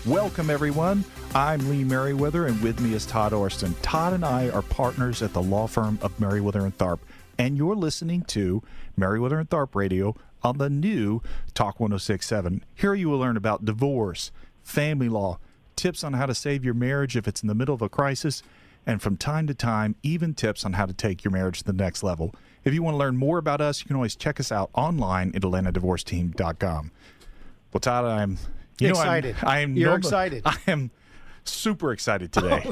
Welcome, everyone. I'm Lee Merriweather, and with me is Todd Orston. Todd and I are partners at the law firm of Merriweather and Tharp, and you're listening to Merriweather and Tharp Radio on the new Talk 106.7. Here you will learn about divorce, family law, tips on how to save your marriage if it's in the middle of a crisis, and from time to time, even tips on how to take your marriage to the next level. If you want to learn more about us, you can always check us out online at AtlantaDivorceTeam.com. Well, Todd, I'm excited. You're excited. I am super excited today.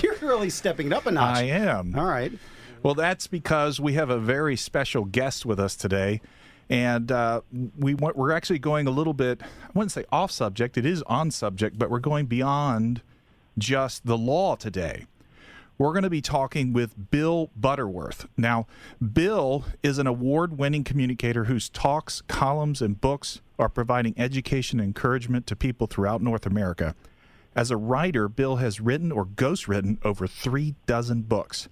You're really stepping it up a notch. I am. All right. Well, that's because we have a very special guest with us today, and we're actually going a little bit, I wouldn't say off subject, it is on subject, but we're going beyond just the law today. We're going to be talking with Bill Butterworth. Now, Bill is an award-winning communicator whose talks, columns, and books are providing education and encouragement to people throughout North America. As a writer, Bill has written or ghostwritten over 36 books.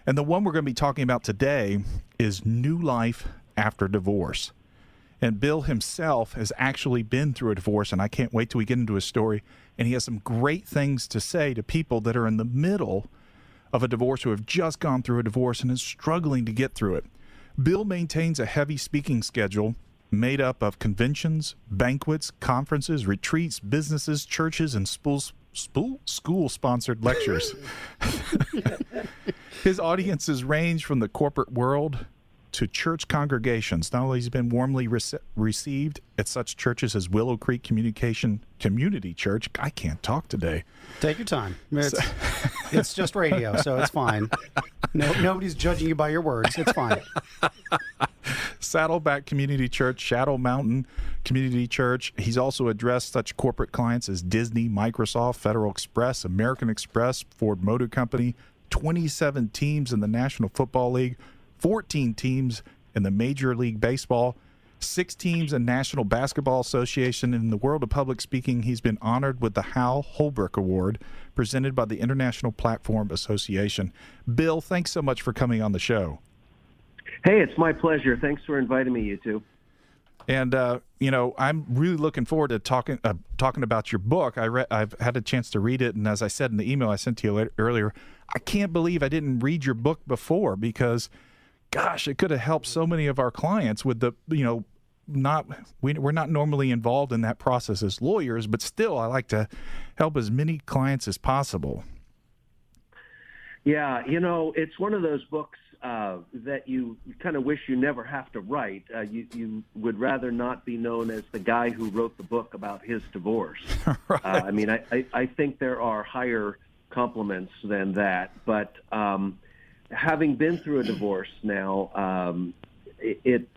And the one we're going to be talking about today is New Life After Divorce. And Bill himself has actually been through a divorce, and I can't wait till we get into his story. And he has some great things to say to people that are in the middle of a divorce, who have just gone through a divorce and is struggling to get through it. Bill maintains a heavy speaking schedule made up of conventions, banquets, conferences, retreats, businesses, churches, and school-sponsored lectures. His audiences range from the corporate world to church congregations. Not only has he been warmly received at such churches as Willow Creek Community Church. I can't talk today. Take your time. It's just radio, so it's fine. Nobody's judging you by your words. It's fine. Saddleback Community Church, Shadow Mountain Community Church. He's also addressed such corporate clients as Disney, Microsoft, Federal Express, American Express, Ford Motor Company, 27 teams in the National Football League, 14 teams in the Major League Baseball, 6 teams in National Basketball Association. In the world of public speaking, he's been honored with the Hal Holbrook Award presented by the International Platform Association. Bill, thanks so much for coming on the show. Hey, it's my pleasure. Thanks for inviting me, you two. And, I'm really looking forward to talking about your book. I've had a chance to read it, and as I said in the email I sent to you earlier, I can't believe I didn't read your book before, because gosh, it could have helped so many of our clients with the, we're not normally involved in that process as lawyers, but still I like to help as many clients as possible. Yeah, it's one of those books that you kind of wish you never have to write. You would rather not be known as the guy who wrote the book about his divorce. Right. I think there are higher compliments than that, but having been through a divorce now, it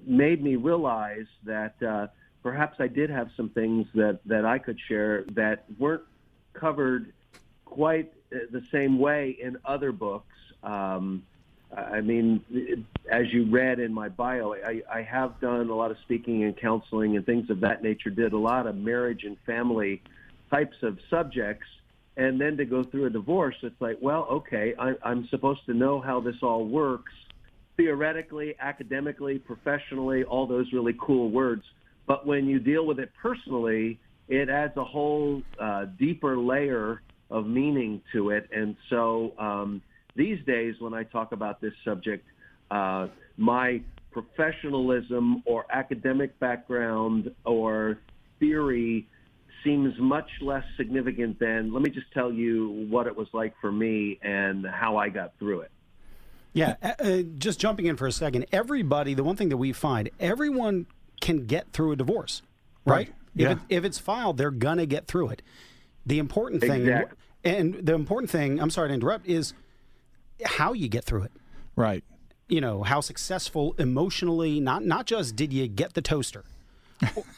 made me realize that perhaps I did have some things that I could share that weren't covered quite the same way in other books. As you read in my bio, I have done a lot of speaking and counseling and things of that nature, did a lot of marriage and family types of subjects. And then to go through a divorce, it's like, well, okay, I'm supposed to know how this all works, theoretically, academically, professionally, all those really cool words. But when you deal with it personally, it adds a whole deeper layer of meaning to it. And so these days, when I talk about this subject, my professionalism or academic background or theory seems much less significant than, let me just tell you what it was like for me and how I got through it. Yeah, just jumping in for a second, everybody, the one thing that we find, everyone can get through a divorce, right? Yeah. If it's filed, they're going to get through it. The important thing, Exactly. and the important thing, I'm sorry to interrupt, is how you get through it. Right. How successful emotionally, not just did you get the toaster,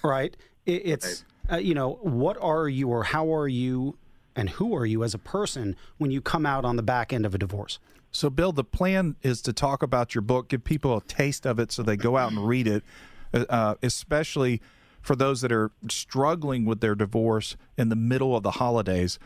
right? It's... what are you, or how are you, and who are you as a person when you come out on the back end of a divorce? So, Bill, the plan is to talk about your book, give people a taste of it so they go out and read it, especially for those that are struggling with their divorce in the middle of the holidays.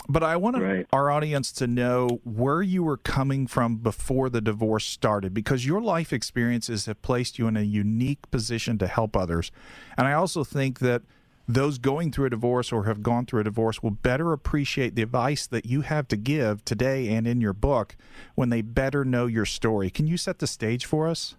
But I want our audience to know where you were coming from before the divorce started, because your life experiences have placed you in a unique position to help others. And I also think that those going through a divorce or have gone through a divorce will better appreciate the advice that you have to give today and in your book when they better know your story. Can you set the stage for us?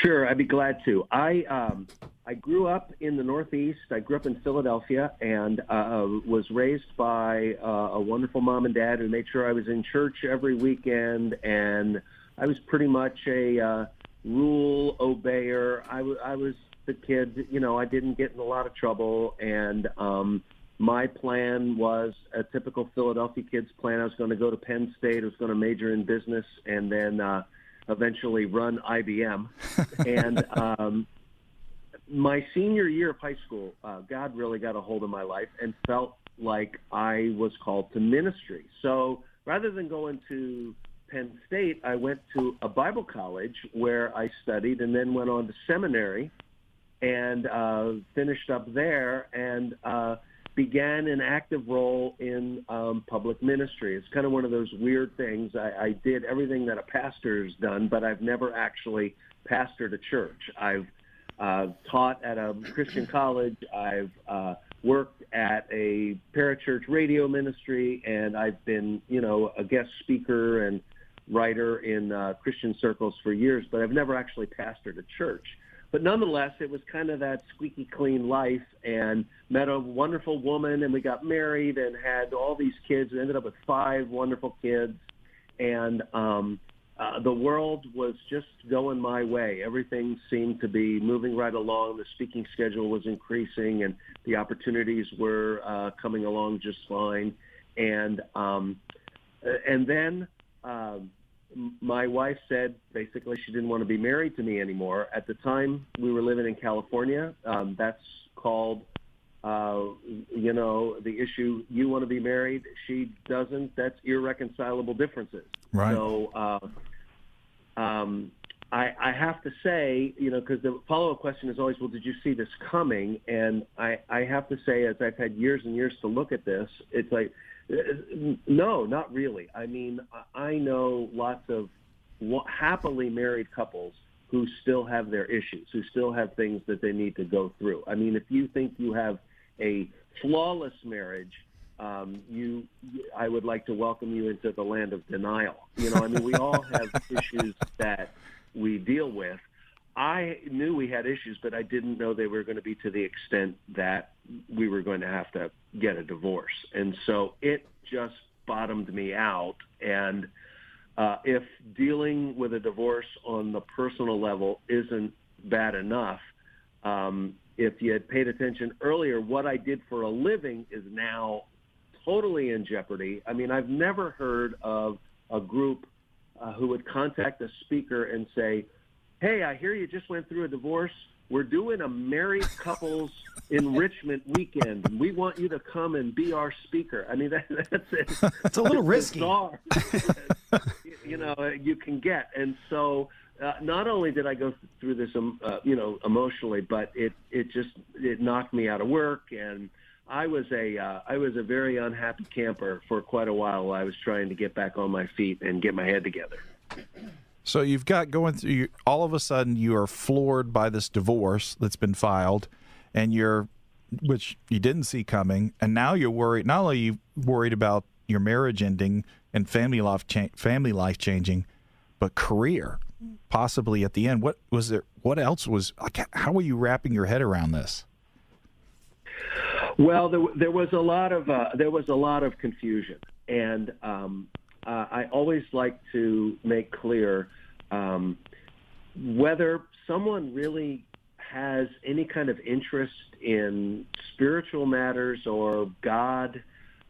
Sure, I'd be glad to. I grew up in the Northeast. I grew up in Philadelphia and was raised by a wonderful mom and dad who made sure I was in church every weekend, and I was pretty much a rule obeyer. I was the kid, I didn't get in a lot of trouble, and my plan was a typical Philadelphia kid's plan. I was going to go to Penn State. I was going to major in business and then eventually run IBM. And my senior year of high school, God really got a hold of my life and felt like I was called to ministry. So rather than going to Penn State, I went to a Bible college where I studied and then went on to seminary and finished up there and began an active role in public ministry. It's kind of one of those weird things. I did everything that a pastor's done, but I've never actually pastored a church. I've taught at a Christian college. I've worked at a parachurch radio ministry, and I've been, a guest speaker and writer in Christian circles for years, but I've never actually pastored a church. But nonetheless, it was kind of that squeaky clean life, and met a wonderful woman, and we got married and had all these kids. We ended up with 5 wonderful kids, and the world was just going my way. Everything seemed to be moving right along. The speaking schedule was increasing, and the opportunities were coming along just fine. And then my wife said basically she didn't want to be married to me anymore. At the time, we were living in California. That's called, the issue, you want to be married, she doesn't. That's irreconcilable differences. Right. So I have to say, because the follow-up question is always, well, did you see this coming? And I have to say, as I've had years and years to look at this, it's like, no, not really. I mean, I know lots of happily married couples who still have their issues, who still have things that they need to go through. I mean, if you think you have a flawless marriage, I would like to welcome you into the land of denial. We all have issues that we deal with. I knew we had issues, but I didn't know they were going to be to the extent that we were going to have to get a divorce. And so it just bottomed me out. And if dealing with a divorce on the personal level isn't bad enough, if you had paid attention earlier, what I did for a living is now totally in jeopardy. I mean, I've never heard of a group who would contact a speaker and say, hey, I hear you just went through a divorce. We're doing a married couples enrichment weekend, and we want you to come and be our speaker. I mean, that's it. It's a little risky. Bizarre, you can get. And so not only did I go through this, emotionally, but it knocked me out of work, and I was a very unhappy camper for quite a while. I was trying to get back on my feet and get my head together. So you've got going through, all of a sudden you are floored by this divorce that's been filed, and which you didn't see coming, and now you're worried. Not only are you worried about your marriage ending and family life changing, but career possibly at the end. What was there? What else was? How were you wrapping your head around this? Well, there was a lot of confusion, and I always like to make clear whether someone really has any kind of interest in spiritual matters or God.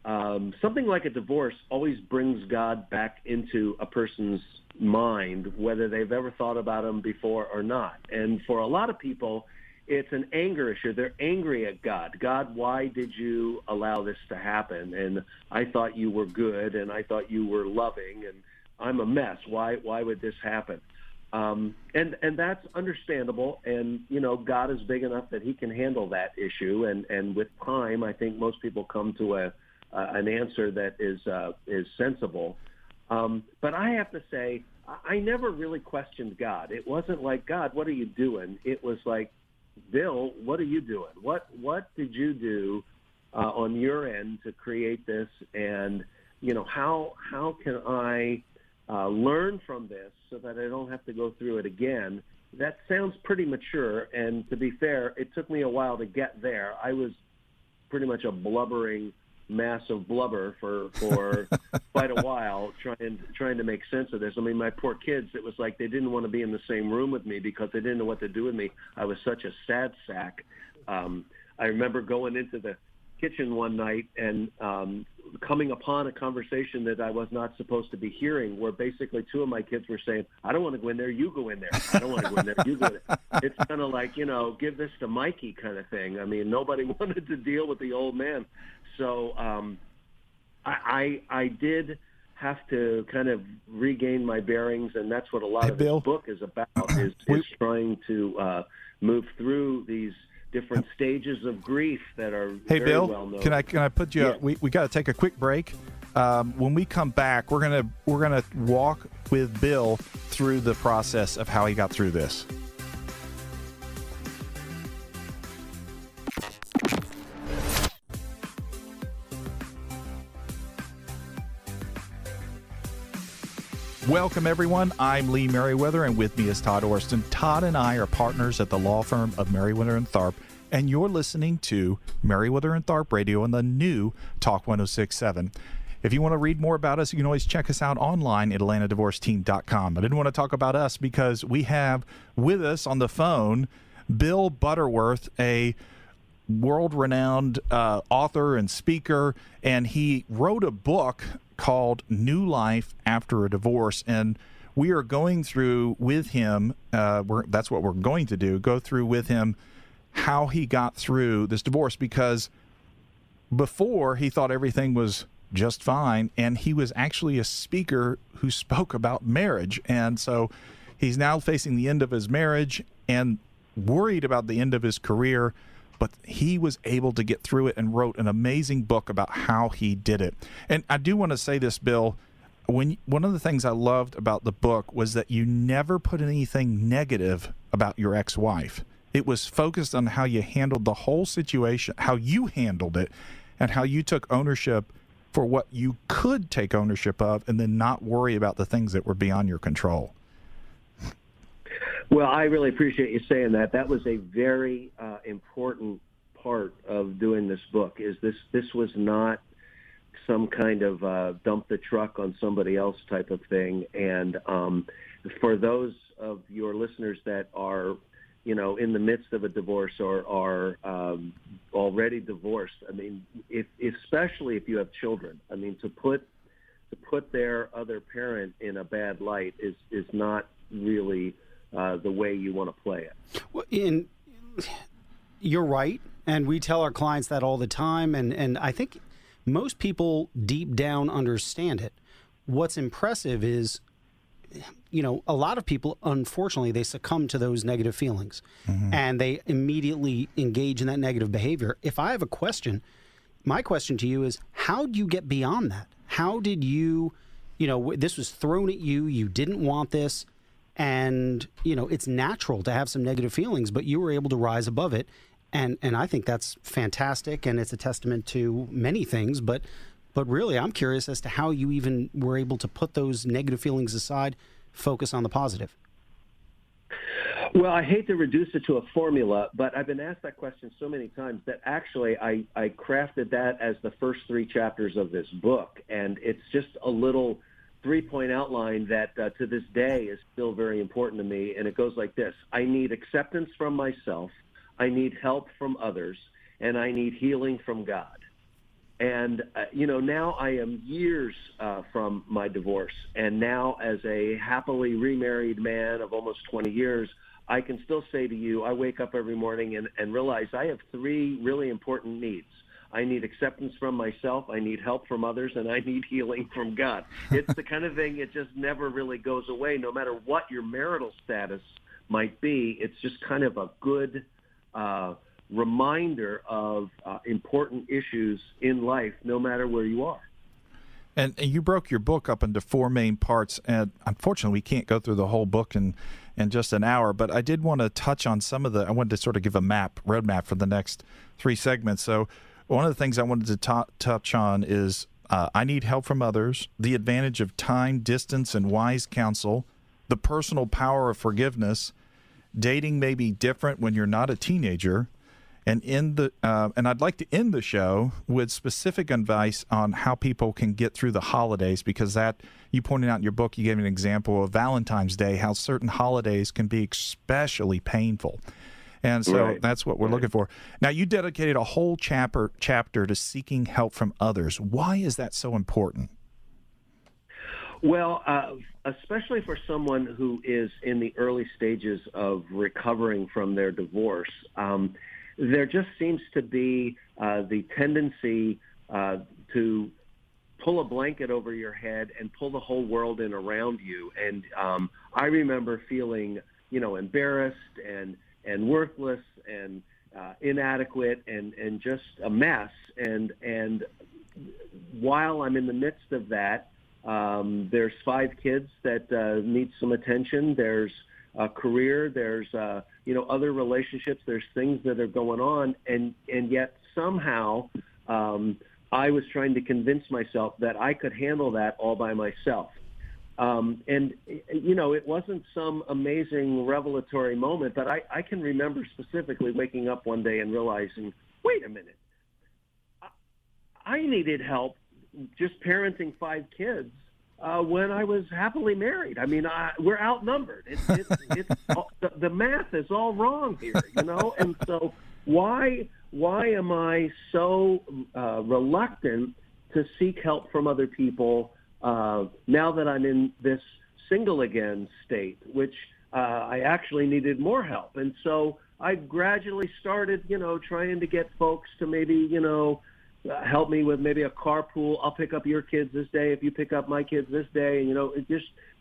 Something like a divorce always brings God back into a person's mind, whether they've ever thought about him before or not. And for a lot of people, it's an anger issue. They're angry at God. God, why did you allow this to happen? And I thought you were good, and I thought you were loving, and I'm a mess. Why would this happen? And that's understandable. And, God is big enough that he can handle that issue. And with time, I think most people come to an answer that is sensible. But I have to say, I never really questioned God. It wasn't like, God, what are you doing? It was like, Bill, what are you doing? What did you do on your end to create this? And, how can I learn from this so that I don't have to go through it again? That sounds pretty mature, and to be fair, it took me a while to get there. I was pretty much a blubbering mass of blubber for quite a while, trying to make sense of this. I mean, my poor kids, it was like they didn't want to be in the same room with me because they didn't know what to do with me. I was such a sad sack. I remember going into the kitchen one night and coming upon a conversation that I was not supposed to be hearing, where basically two of my kids were saying, I don't want to go in there, you go in there. I don't want to go in there, you go in there. It's kind of like, give this to Mikey kind of thing. I mean, nobody wanted to deal with the old man. So I did have to kind of regain my bearings, and that's what a lot of Bill, this book is about, is trying to move through these different stages of grief that are very Bill, well known. can I put you? Yeah. We got to take a quick break. When we come back, we're gonna walk with Bill through the process of how he got through this. Welcome, everyone. I'm Lee Merriweather, and with me is Todd Orston. Todd and I are partners at the law firm of Merriweather and Tharp, and you're listening to Merriweather and Tharp Radio on the new Talk 106.7. If you want to read more about us, you can always check us out online at AtlantaDivorceTeam.com. I didn't want to talk about us because we have with us on the phone Bill Butterworth, a world-renowned author and speaker, and he wrote a book called New Life After a Divorce, and we are going through with him, that's what we're going to do, go through with him how he got through this divorce, because before he thought everything was just fine, and he was actually a speaker who spoke about marriage, and so he's now facing the end of his marriage and worried about the end of his career, but he was able to get through it and wrote an amazing book about how he did it. And I do want to say this, Bill, one of the things I loved about the book was that you never put anything negative about your ex-wife. It was focused on how you handled the whole situation, how you handled it, and how you took ownership for what you could take ownership of, and then not worry about the things that were beyond your control. Well, I really appreciate you saying that. That was a very important part of doing this book. Is this was not some kind of dump the truck on somebody else type of thing. And for those of your listeners that are, in the midst of a divorce or are already divorced, I mean, especially if you have children, I mean, to put their other parent in a bad light is not really the way you want to play it. Well, you're right, and we tell our clients that all the time, and I think most people deep down understand it. What's impressive is, a lot of people, unfortunately, they succumb to those negative feelings, and they immediately engage in that negative behavior. If I have a question, my question to you is, how do you get beyond that? How did you, this was thrown at you, you didn't want this, and, it's natural to have some negative feelings, but you were able to rise above it. And I think that's fantastic. And it's a testament to many things. But really, I'm curious as to how you even were able to put those negative feelings aside, focus on the positive. Well, I hate to reduce it to a formula, but I've been asked that question so many times that actually I crafted that as the first 3 chapters of this book. And it's just a little 3-point outline that to this day is still very important to me, and it goes like this. I need acceptance from myself, I need help from others, and I need healing from God. And, now I am years from my divorce, and now as a happily remarried man of almost 20 years, I can still say to you, I wake up every morning and realize I have 3 really important needs. I need acceptance from myself, I need help from others, and I need healing from God. It's the kind of thing, it just never really goes away, no matter what your marital status might be. It's just kind of a good reminder of important issues in life, no matter where you are. And you broke your book up into 4 main parts, and unfortunately we can't go through the whole book in in just an hour. But I did want to touch on I wanted to sort of give a roadmap for the next 3 segments. So one of the things I wanted to touch on is I need help from others, the advantage of time, distance, and wise counsel, the personal power of forgiveness, dating may be different when you're not a teenager, and and I'd like to end the show with specific advice on how people can get through the holidays, because that you pointed out in your book, you gave an example of Valentine's Day, how certain holidays can be especially painful. And so that's what we're looking for. Now, you dedicated a whole chapter to seeking help from others. Why is that so important? Well, especially for someone who is in the early stages of recovering from their divorce, there just seems to be the tendency to pull a blanket over your head and pull the whole world in around you. And I remember feeling, embarrassed and worthless and inadequate and just a mess. And while I'm in the midst of that, there's 5 kids that need some attention. There's a career. There's other relationships. There's things that are going on, and yet somehow I was trying to convince myself that I could handle that all by myself. It wasn't some amazing revelatory moment, but I can remember specifically waking up one day and realizing, wait a minute, I needed help just parenting 5 kids when I was happily married. I mean, we're outnumbered. The math is all wrong here, And so why am I so reluctant to seek help from other people now that I'm in this single again state, which I actually needed more help? And so I gradually started, trying to get folks to maybe, help me with maybe a carpool. I'll pick up your kids this day if you pick up my kids this day.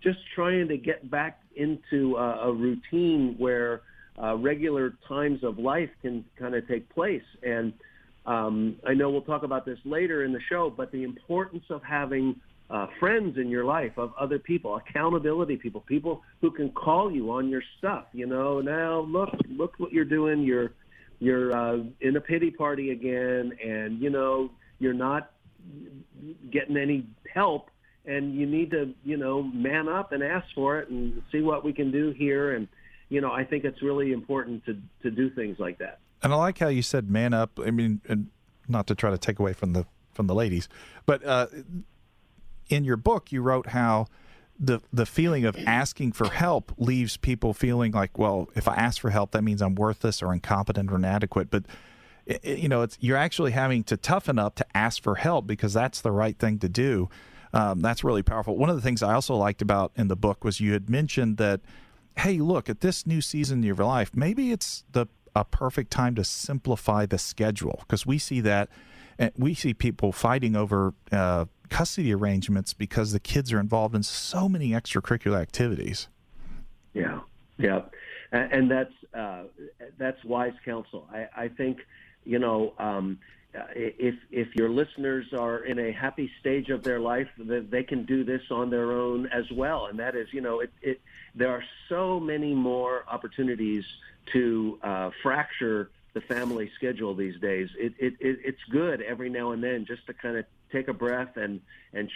Just trying to get back into a routine where regular times of life can kind of take place. And I know we'll talk about this later in the show, but the importance of having friends in your life, of other people, accountability people who can call you on your stuff. Now look what you're doing. You're in a pity party again, and you're not getting any help, and you need to man up and ask for it and see what we can do here. And I think it's really important to do things like that. And I like how you said man up. I mean, and not to try to take away from the ladies, but in your book you wrote how the feeling of asking for help leaves people feeling like, well, if I ask for help, that means I'm worthless or incompetent or inadequate. But you're actually having to toughen up to ask for help, because that's the right thing to do. That's really powerful. One of the things I also liked about in the book was you had mentioned that, hey, look, at this new season of your life, maybe it's a perfect time to simplify the schedule, because we see that, and we see people fighting over custody arrangements because the kids are involved in so many extracurricular activities. Yeah, and that's wise counsel. I think if your listeners are in a happy stage of their life, that they can do this on their own as well. And that is, there are so many more opportunities to fracture the family schedule these days. It's good every now and then just to kind of take a breath and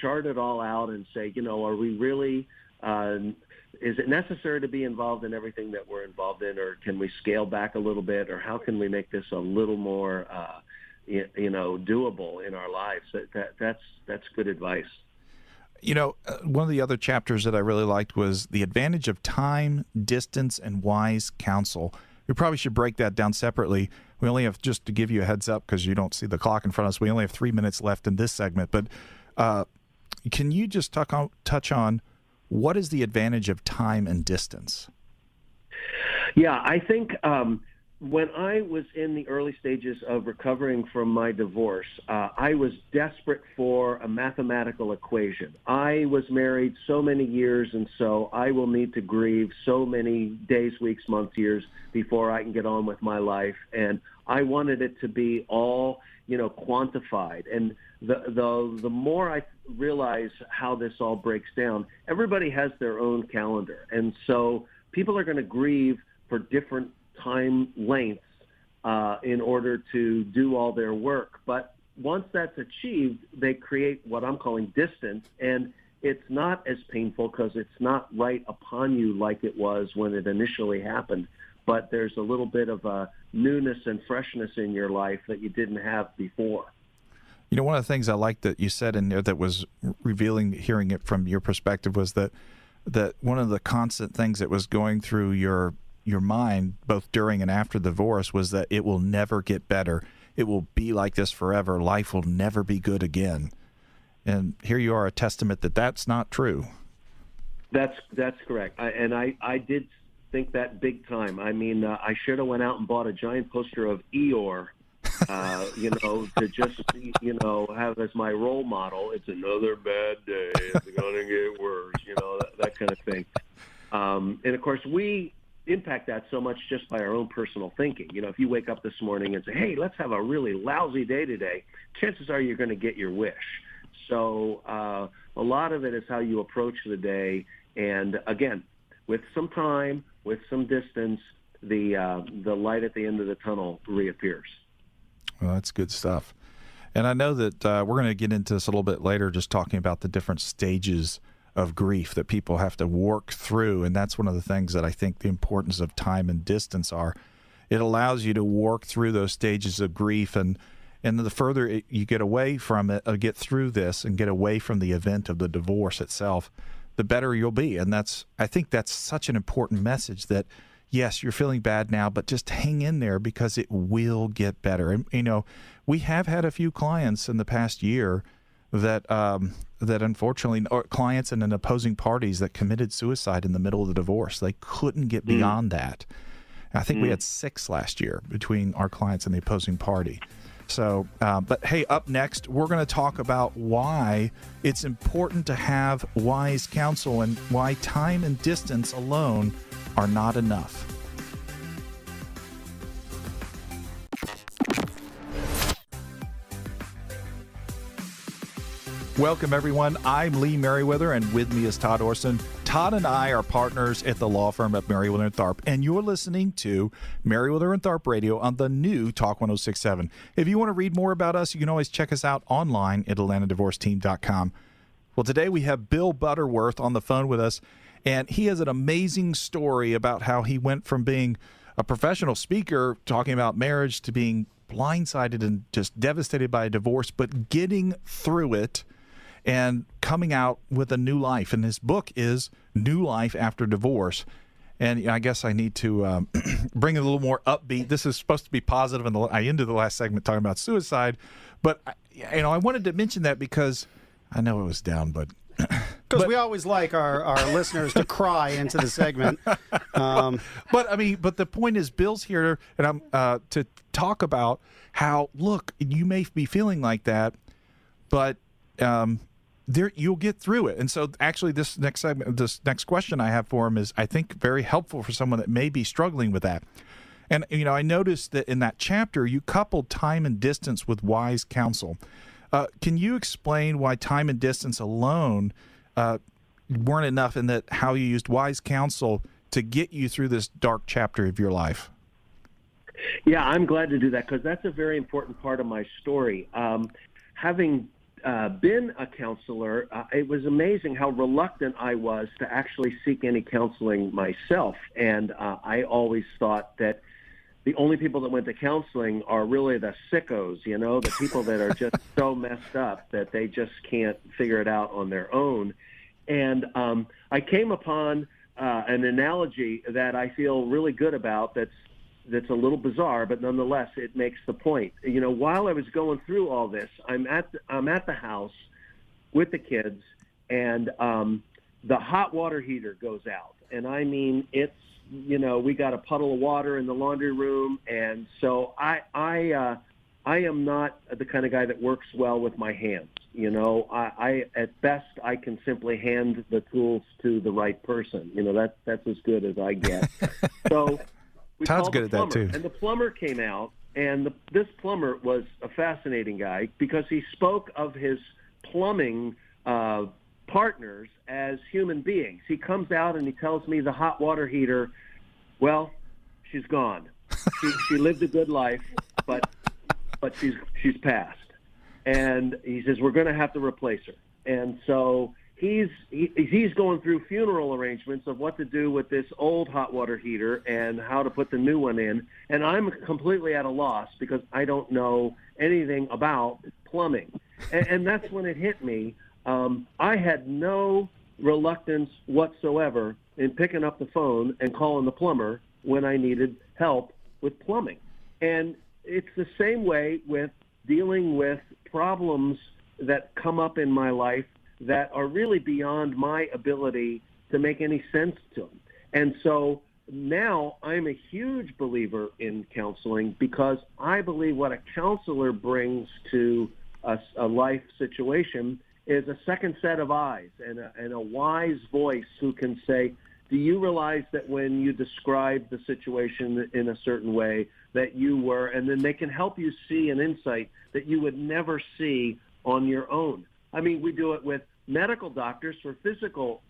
chart it all out and say, are we really, is it necessary to be involved in everything that we're involved in, or can we scale back a little bit, or how can we make this a little more, doable in our lives? That's good advice. One of the other chapters that I really liked was the advantage of time, distance, and wise counsel. We probably should break that down separately. We only have, just to give you a heads up, because you don't see the clock in front of us, we only have 3 minutes left in this segment. But can you just touch on what is the advantage of time and distance? Yeah, I think when I was in the early stages of recovering from my divorce, I was desperate for a mathematical equation. I was married so many years, and so I will need to grieve so many days, weeks, months, years before I can get on with my life. And I wanted it to be all, quantified. And the more I realize how this all breaks down, everybody has their own calendar. And so people are going to grieve for different time lengths in order to do all their work. But once that's achieved, they create what I'm calling distance, and it's not as painful because it's not right upon you like it was when it initially happened. But there's a little bit of a newness and freshness in your life that you didn't have before. You know, one of the things I liked that you said in there that was revealing, hearing it from your perspective, was that one of the constant things that was going through your mind, both during and after the divorce, was that it will never get better. It will be like this forever. Life will never be good again. And here you are, a testament that that's not true. That's correct. I did think that big time. I mean, I should have went out and bought a giant poster of Eeyore, to just, have as my role model. It's another bad day. It's going to get worse, that kind of thing. And, of course, we impact that so much just by our own personal thinking. If you wake up this morning and say, hey, let's have a really lousy day today, chances are you're going to get your wish. So a lot of it is how you approach the day. And, again, with some time, with some distance, the light at the end of the tunnel reappears. Well, that's good stuff. And I know that we're going to get into this a little bit later, just talking about the different stages of grief that people have to work through. And that's one of the things that I think the importance of time and distance are. It allows you to work through those stages of grief. And the further you get away from it, get through this and get away from the event of the divorce itself, the better you'll be. And I think that's such an important message that, yes, you're feeling bad now, but just hang in there because it will get better. And, we have had a few clients in the past year that unfortunately, or clients and opposing parties that committed suicide in the middle of the divorce. They couldn't get beyond that. I think we had 6 last year between our clients and the opposing party. So, but hey, up next, we're going to talk about why it's important to have wise counsel and why time and distance alone are not enough. Welcome, everyone. I'm Lee Merriweather, and with me is Todd Orson. Todd and I are partners at the law firm of Merriweather & Tharp, and you're listening to Merriweather & Tharp Radio on the new Talk 106.7. If you want to read more about us, you can always check us out online at AtlantaDivorceTeam.com. Well, today we have Bill Butterworth on the phone with us, and he has an amazing story about how he went from being a professional speaker talking about marriage to being blindsided and just devastated by a divorce, but getting through it and coming out with a new life. And his book is New Life After Divorce. And I guess I need to bring it a little more upbeat. This is supposed to be positive, and I ended the last segment talking about suicide. But, I wanted to mention that because I know it was down, but... Because we always like our listeners to cry into the segment. But the point is, Bill's here, and I'm to talk about how, look, you may be feeling like that, but... you'll get through it. And so actually this next question I have for him is, I think, very helpful for someone that may be struggling with that. And, I noticed that in that chapter, you coupled time and distance with wise counsel. Can you explain why time and distance alone weren't enough, and that how you used wise counsel to get you through this dark chapter of your life? Yeah, I'm glad to do that because that's a very important part of my story. Having been a counselor, it was amazing how reluctant I was to actually seek any counseling myself. And I always thought that the only people that went to counseling are really the sickos, the people that are just so messed up that they just can't figure it out on their own. And I came upon an analogy that I feel really good about that's a little bizarre, but nonetheless, it makes the point. While I was going through all this, I'm at the house with the kids, and the hot water heater goes out. And I mean, it's, we got a puddle of water in the laundry room. And so I am not the kind of guy that works well with my hands. I at best, I can simply hand the tools to the right person. That's as good as I get. So Todd's good at that too. And the plumber came out, and this plumber was a fascinating guy because he spoke of his plumbing part partners as human beings. He comes out and he tells me the hot water heater, well, she's gone. She lived a good life, but she's passed. And he says, we're going to have to replace her. And so he's going through funeral arrangements of what to do with this old hot water heater and how to put the new one in. And I'm completely at a loss because I don't know anything about plumbing. And that's when it hit me. I had no reluctance whatsoever in picking up the phone and calling the plumber when I needed help with plumbing. And it's the same way with dealing with problems that come up in my life that are really beyond my ability to make any sense to them. And so now I'm a huge believer in counseling because I believe what a counselor brings to a life situation is a second set of eyes and a wise voice who can say, do you realize that when you describe the situation in a certain way that you were, and then they can help you see an insight that you would never see on your own. I mean, we do it with medical doctors for physical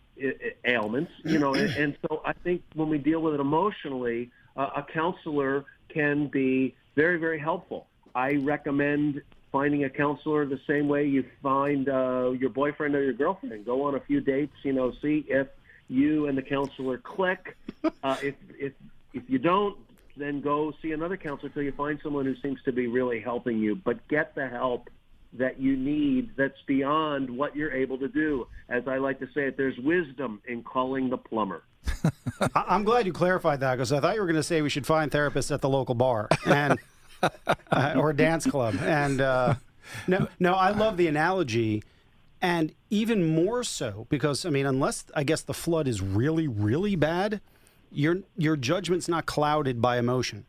ailments, and so I think when we deal with it emotionally, a counselor can be very, very helpful. I recommend finding a counselor the same way you find your boyfriend or your girlfriend. Go on a few dates, see if you and the counselor click. If you don't, then go see another counselor until you find someone who seems to be really helping you. But get the help that you need that's beyond what you're able to do. As I like to say it, there's wisdom in calling the plumber. I'm glad you clarified that because I thought you were going to say we should find therapists at the local bar and or dance club. And no, I love the analogy. And even more so because, I mean, unless I guess the flood is really, really bad, your judgment's not clouded by emotion.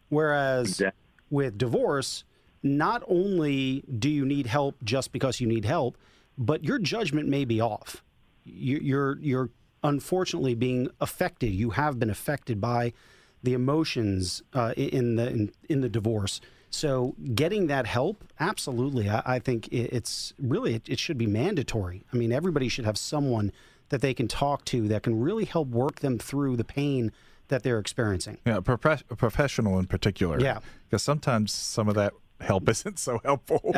Whereas with divorce, not only do you need help just because you need help, but your judgment may be off. You're unfortunately being affected. You have been affected by the emotions in the divorce. So getting that help, absolutely. I think it's really, it should be mandatory. I mean, everybody should have someone that they can talk to that can really help work them through the pain that they're experiencing. Yeah, a professional in particular. Yeah. Because sometimes some of that help isn't so helpful.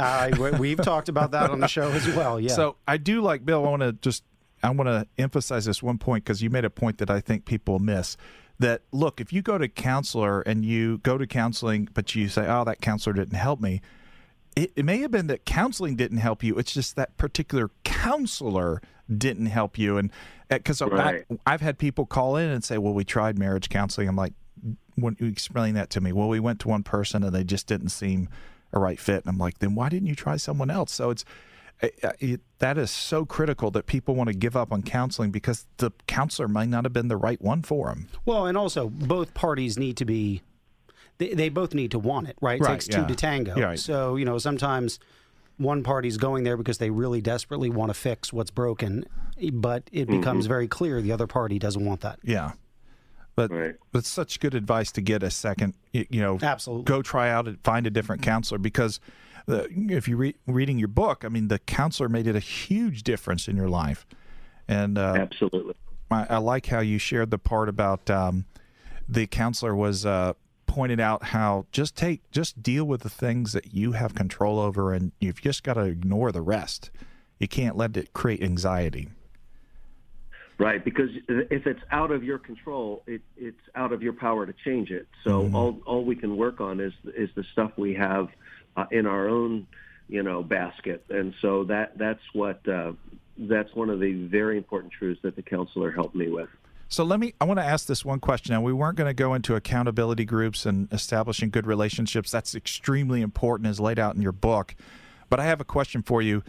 We've talked about that on the show as well, yeah. So I do like, Bill, I want to emphasize this one point because you made a point that I think people miss. That, look, if you go to counselor and you go to counseling, but you say, oh, that counselor didn't help me, it may have been that counseling didn't help you. It's just that particular counselor didn't help you. And because I've had people call in and say, well, we tried marriage counseling. I'm like, when you explain that to me, well, we went to one person and they just didn't seem a right fit. And I'm like, then why didn't you try someone else? So that is so critical that people want to give up on counseling because the counselor might not have been the right one for them. Well, and also both parties need to be, they both need to want it, right? It takes two to tango. Yeah, right. So, sometimes one party's going there because they really desperately want to fix what's broken, but it becomes very clear the other party doesn't want that. Yeah. But it's such good advice to get a second, Absolutely. Go try out and find a different counselor because if you're reading your book, I mean, the counselor made it a huge difference in your life. And absolutely. I like how you shared the part about the counselor was pointed out how just deal with the things that you have control over, and you've just got to ignore the rest. You can't let it create anxiety. Right, because if it's out of your control, it's out of your power to change it. So all we can work on is the stuff we have in our own, basket. And so that's one of the very important truths that the counselor helped me with. So I want to ask this one question. Now, we weren't going to go into accountability groups and establishing good relationships. That's extremely important as laid out in your book. But I have a question for you.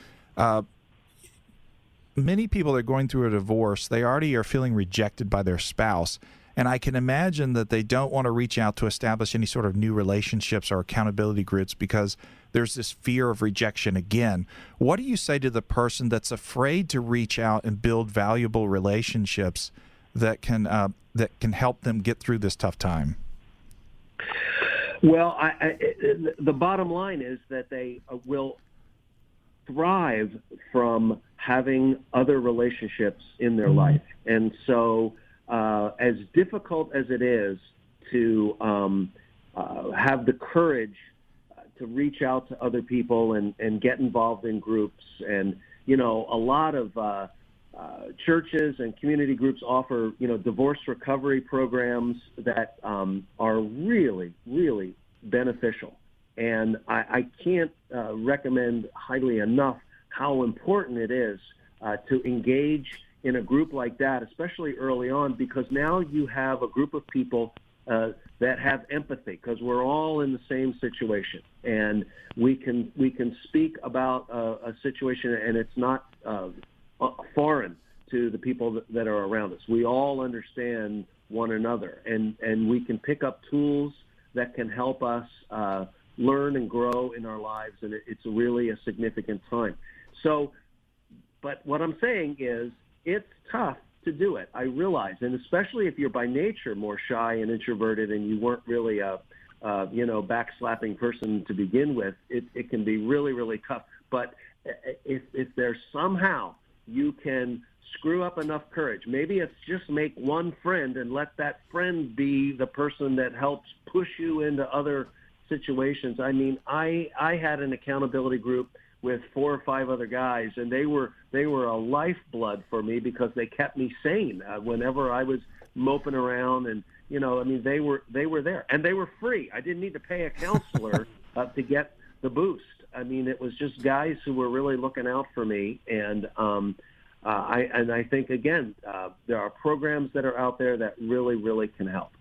Many people that are going through a divorce, they already are feeling rejected by their spouse. And I can imagine that they don't want to reach out to establish any sort of new relationships or accountability groups because there's this fear of rejection again. What do you say to the person that's afraid to reach out and build valuable relationships that can help them get through this tough time? Well, the bottom line is that they will thrive from having other relationships in their life. And so as difficult as it is to have the courage to reach out to other people and get involved in groups, and, a lot of churches and community groups offer, divorce recovery programs that are really, really beneficial. And I can't recommend highly enough how important it is to engage in a group like that, especially early on, because now you have a group of people that have empathy, because we're all in the same situation, and we can speak about a situation, and it's not foreign to the people that are around us. We all understand one another, and we can pick up tools that can help us learn and grow in our lives, and it's really a significant time. So, but what I'm saying is, it's tough to do it. I realize, and especially if you're by nature more shy and introverted, and you weren't really a backslapping person to begin with, it can be really, really tough. But if there's somehow you can screw up enough courage, maybe it's just make one friend and let that friend be the person that helps push you into other situations. I mean, I had an accountability group with 4 or 5 other guys, and they were a lifeblood for me because they kept me sane whenever I was moping around. And they were there, and they were free. I didn't need to pay a counselor to get the boost. I mean, it was just guys who were really looking out for me. And I think, again, there are programs that are out there that really, really can help.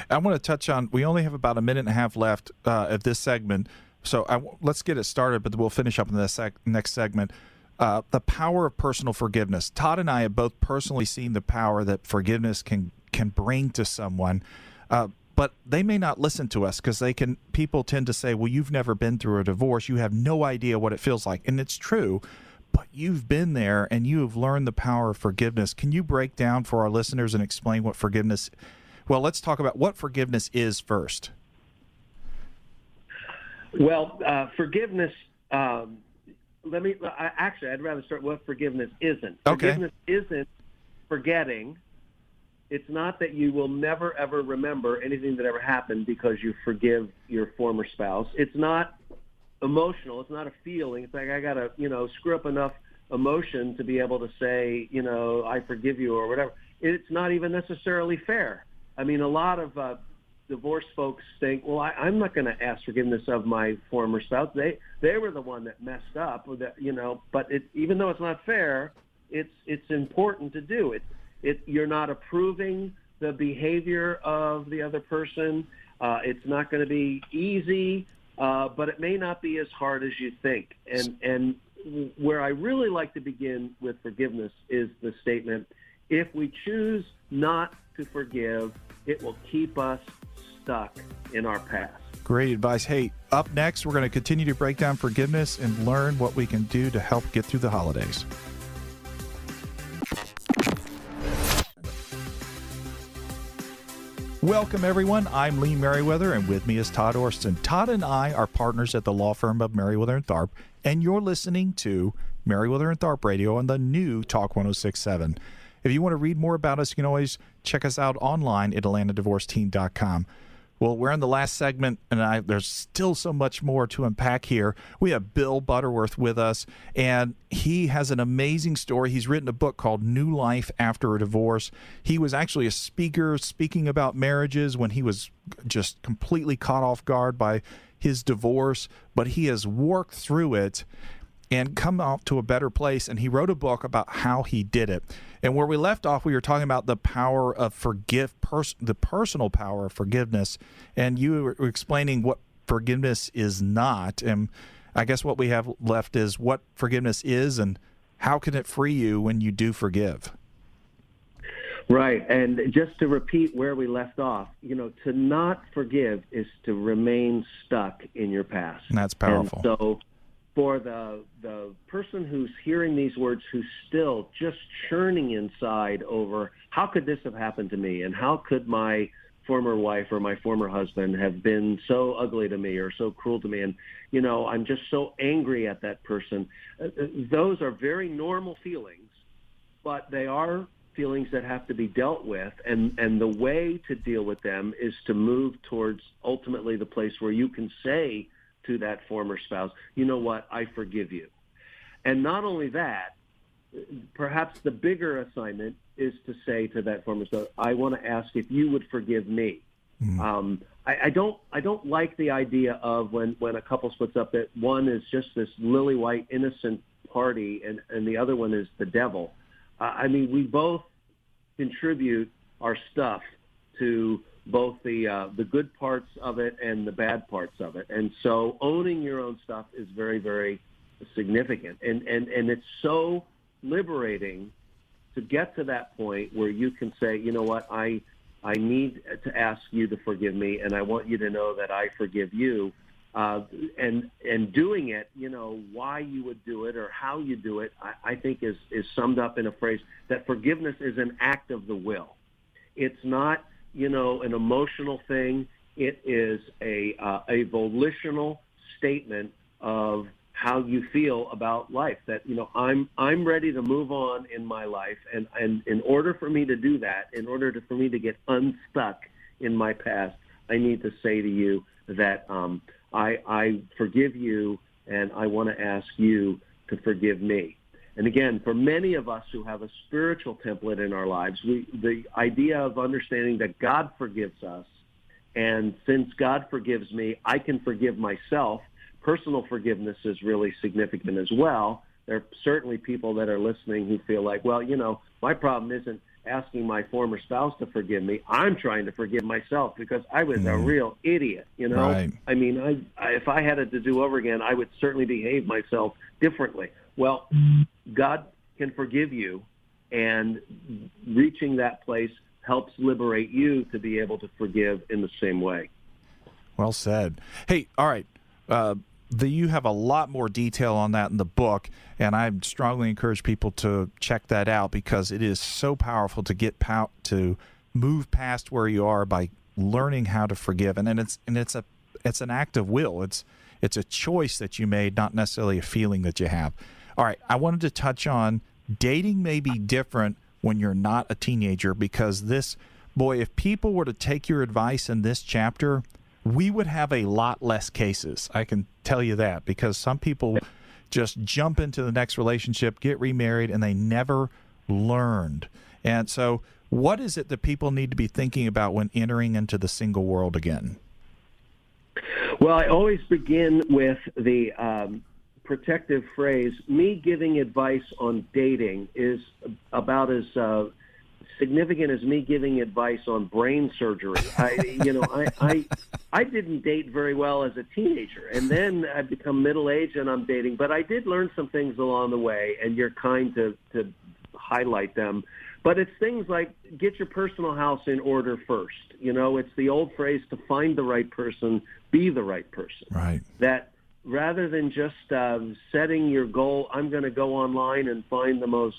I want to touch on, we only have about a minute and a half left of this segment, so let's get it started, but we'll finish up in the next segment. The power of personal forgiveness. Todd and I have both personally seen the power that forgiveness can bring to someone, but they may not listen to us because people tend to say, well, you've never been through a divorce. You have no idea what it feels like. And it's true, but you've been there and you have learned the power of forgiveness. Can you break down for our listeners and explain what forgiveness? Well, let's talk about what forgiveness is first. Well, forgiveness, I'd rather start with what forgiveness isn't. Okay. Forgiveness isn't forgetting. It's not that you will never, ever remember anything that ever happened because you forgive your former spouse. It's not emotional. It's not a feeling. It's like I got to, screw up enough emotion to be able to say, I forgive you or whatever. It's not even necessarily fair. I mean, a lot of divorced folks think, well, I'm not going to ask forgiveness of my former spouse. They were the one that messed up, or that, But even though it's not fair, it's important to do it. You're not approving the behavior of the other person. It's not going to be easy, but it may not be as hard as you think. And where I really like to begin with forgiveness is the statement: if we choose not to forgive, it will keep us stuck in our past. Great advice. Hey, up next, we're going to continue to break down forgiveness and learn what we can do to help get through the holidays. Welcome, everyone. I'm Lee Merriweather, and with me is Todd Orston. Todd and I are partners at the law firm of Merriweather & Tharp, and you're listening to Merriweather & Tharp Radio on the new Talk 106.7. If you want to read more about us, you can always check us out online at AtlantaDivorceTeam.com. Well, we're in the last segment, and there's still so much more to unpack here. We have Bill Butterworth with us, and he has an amazing story. He's written a book called New Life After a Divorce. He was actually a speaker speaking about marriages when he was just completely caught off guard by his divorce, but he has worked through it and come out to a better place, and he wrote a book about how he did it. And where we left off, we were talking about the power of the personal power of forgiveness, and you were explaining what forgiveness is not. And I guess what we have left is what forgiveness is and how can it free you when you do forgive. Right, and just to repeat where we left off, to not forgive is to remain stuck in your past. And that's powerful. And so for the person who's hearing these words, who's still just churning inside over how could this have happened to me, and how could my former wife or my former husband have been so ugly to me or so cruel to me, and I'm just so angry at that person. Those are very normal feelings, but they are feelings that have to be dealt with, and the way to deal with them is to move towards ultimately the place where you can say to that former spouse, you know what, I forgive you. And not only that, perhaps the bigger assignment is to say to that former spouse, I want to ask if you would forgive me. I don't like the idea of when a couple splits up that one is just this lily white innocent party and the other one is the devil. We both contribute our stuff to both the good parts of it and the bad parts of it. And so owning your own stuff is very, very significant. And it's so liberating to get to that point where you can say, you know what, I need to ask you to forgive me, and I want you to know that I forgive you. And doing it, why you would do it or how you do it, I think is summed up in a phrase that forgiveness is an act of the will. It's not, an emotional thing. It is a volitional statement of how you feel about life, that, I'm ready to move on in my life. And in order for me to do that, for me to get unstuck in my past, I need to say to you that, I forgive you, and I want to ask you to forgive me. And again, for many of us who have a spiritual template in our lives, the idea of understanding that God forgives us, and since God forgives me, I can forgive myself. Personal forgiveness is really significant as well. There are certainly people that are listening who feel like, well, my problem isn't asking my former spouse to forgive me. I'm trying to forgive myself because I was a real idiot, Right. If I had it to do over again, I would certainly behave myself differently. Well, God can forgive you, and reaching that place helps liberate you to be able to forgive in the same way. Well said. Hey, all right. You have a lot more detail on that in the book, and I strongly encourage people to check that out because it is so powerful to get to move past where you are by learning how to forgive, and it's an act of will. It's a choice that you made, not necessarily a feeling that you have. All right, I wanted to touch on dating may be different when you're not a teenager, because if people were to take your advice in this chapter, we would have a lot less cases. I can tell you that, because some people just jump into the next relationship, get remarried, and they never learned. And so what is it that people need to be thinking about when entering into the single world again? Well, I always begin with the protective phrase, me giving advice on dating is about as significant as me giving advice on brain surgery. I didn't date very well as a teenager, and then I've become middle-aged and I'm dating, but I did learn some things along the way, and you're kind to highlight them. But it's things like get your personal house in order first. It's the old phrase to find the right person, be the right person. Right. That rather than just setting your goal, I'm going to go online and find the most,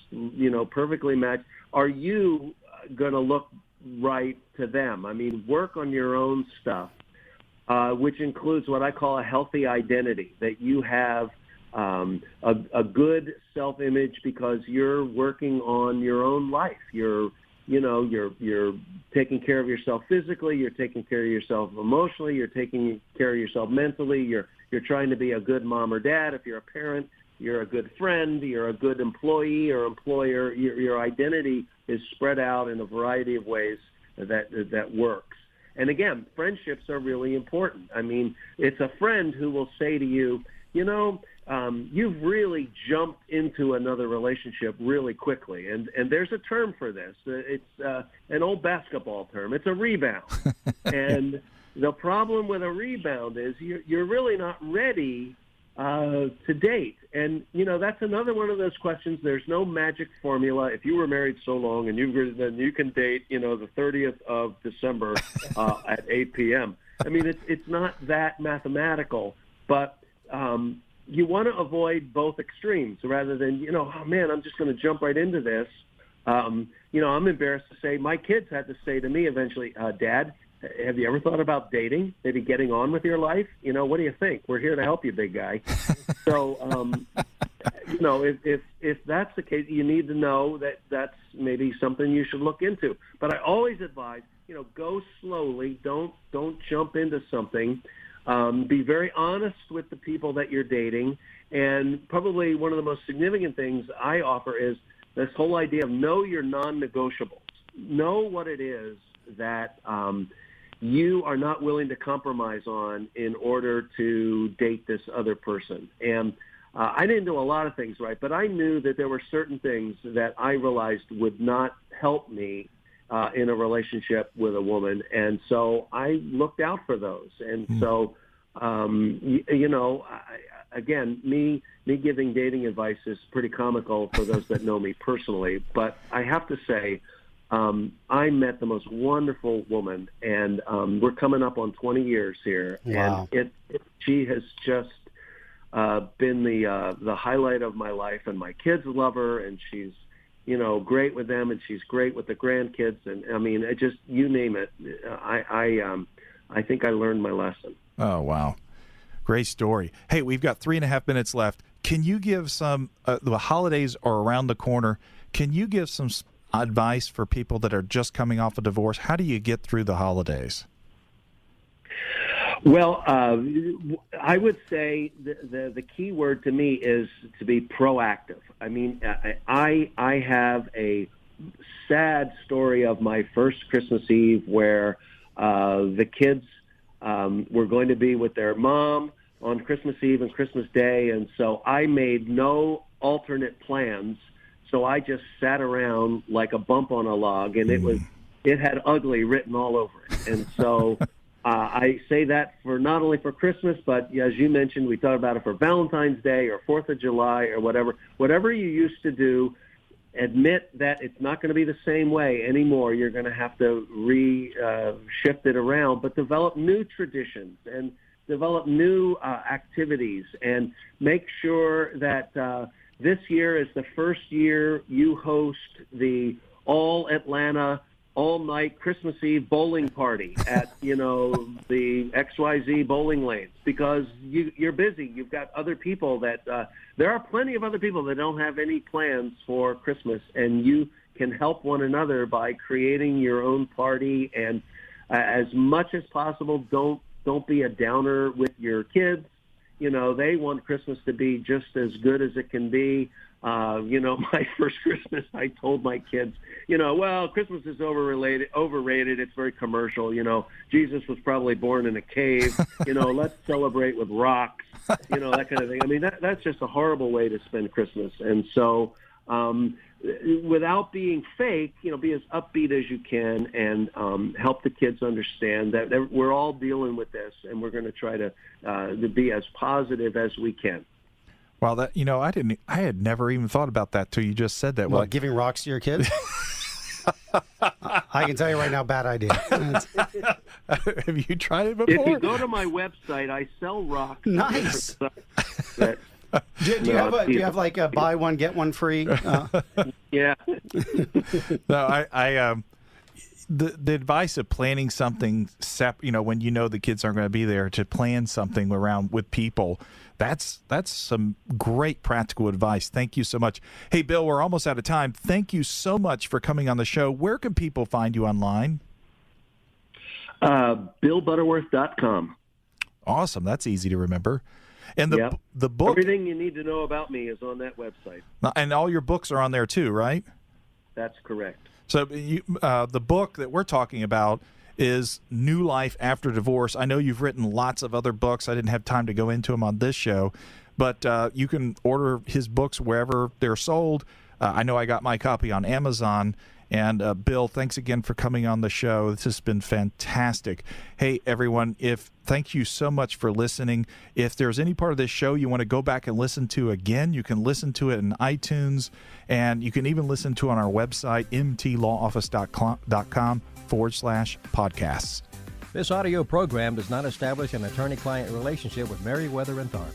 perfectly matched, are you going to look right to them? Work on your own stuff, which includes what I call a healthy identity, that you have a good self-image because you're working on your own life. You're taking care of yourself physically, you're taking care of yourself emotionally, you're taking care of yourself mentally, you're trying to be a good mom or dad. If you're a parent, you're a good friend, you're a good employee or employer. Your identity is spread out in a variety of ways that works. And again, friendships are really important. It's a friend who will say to you, you've really jumped into another relationship really quickly. And there's a term for this. It's an old basketball term. It's a rebound. And the problem with a rebound is you're really not ready to date. And, that's another one of those questions. There's no magic formula. If you were married so long then you can date, the 30th of December at 8 p.m. It's not that mathematical, but you want to avoid both extremes rather than, oh, man, I'm just going to jump right into this. I'm embarrassed to say my kids had to say to me eventually, Dad, have you ever thought about dating, maybe getting on with your life? What do you think? We're here to help you, big guy. So, if that's the case, you need to know that that's maybe something you should look into. But I always advise, go slowly. Don't jump into something. Be very honest with the people that you're dating. And probably one of the most significant things I offer is this whole idea of know your non-negotiables. Know what it is that you are not willing to compromise on in order to date this other person. And I didn't do a lot of things right, but I knew that there were certain things that I realized would not help me in a relationship with a woman. And so I looked out for those. And so, again, me giving dating advice is pretty comical for those that know me personally. But I have to say, I met the most wonderful woman, and we're coming up on 20 years here. Wow. And she has just been the highlight of my life, and my kids love her, and she's great with them, and she's great with the grandkids, and I mean, it just, you name it. I think I learned my lesson. Oh, wow. Great story. Hey, we've got 3.5 minutes left. Can you give some, the holidays are around the corner. Can you give some advice for people that are just coming off a divorce? How do you get through the holidays? Well, I would say the key word to me is to be proactive. I mean, I have a sad story of my first Christmas Eve where the kids were going to be with their mom on Christmas Eve and Christmas Day, and so I made no alternate plans. So I just sat around like a bump on a log, and it had ugly written all over it. And so I say that for not only for Christmas, but as you mentioned, we thought about it for Valentine's Day or 4th of July or whatever you used to do. Admit that it's not going to be the same way anymore. You're going to have to shift it around, but develop new traditions and develop new activities, and make sure that this year is the first year you host the all Atlanta all-night Christmas Eve bowling party at, the XYZ bowling lanes, because you're busy. You've got other people that there are plenty of other people that don't have any plans for Christmas, and you can help one another by creating your own party. And as much as possible, don't be a downer with your kids. They want Christmas to be just as good as it can be. My first Christmas, I told my kids, well, Christmas is overrated. It's very commercial. Jesus was probably born in a cave. Let's celebrate with rocks, that kind of thing. I mean, that's just a horrible way to spend Christmas. And so, without being fake, be as upbeat as you can, and help the kids understand that we're all dealing with this, and we're going to try to be as positive as we can. Well, that I had never even thought about that till you just said that. Well, giving rocks to your kids? I can tell you right now, bad idea. Have you tried it before? If you go to my website, I sell rocks. Nice. Do you have like a buy one get one free? Yeah. No, the advice of planning something, when the kids aren't going to be there, to plan something around with people. That's some great practical advice. Thank you so much. Hey, Bill, we're almost out of time. Thank you so much for coming on the show. Where can people find you online? BillButterworth.com. Awesome. That's easy to remember. And the book. Everything you need to know about me is on that website. And all your books are on there too, right? That's correct. So the book that we're talking about is New Life After Divorce. I know you've written lots of other books. I didn't have time to go into them on this show, but you can order his books wherever they're sold. I know I got my copy on Amazon. And Bill, thanks again for coming on the show. This has been fantastic. Hey, everyone, thank you so much for listening. If there's any part of this show you want to go back and listen to again, you can listen to it in iTunes, and you can even listen to it on our website, mtlawoffice.com/podcasts. This audio program does not establish an attorney-client relationship with Meriwether and Tharp.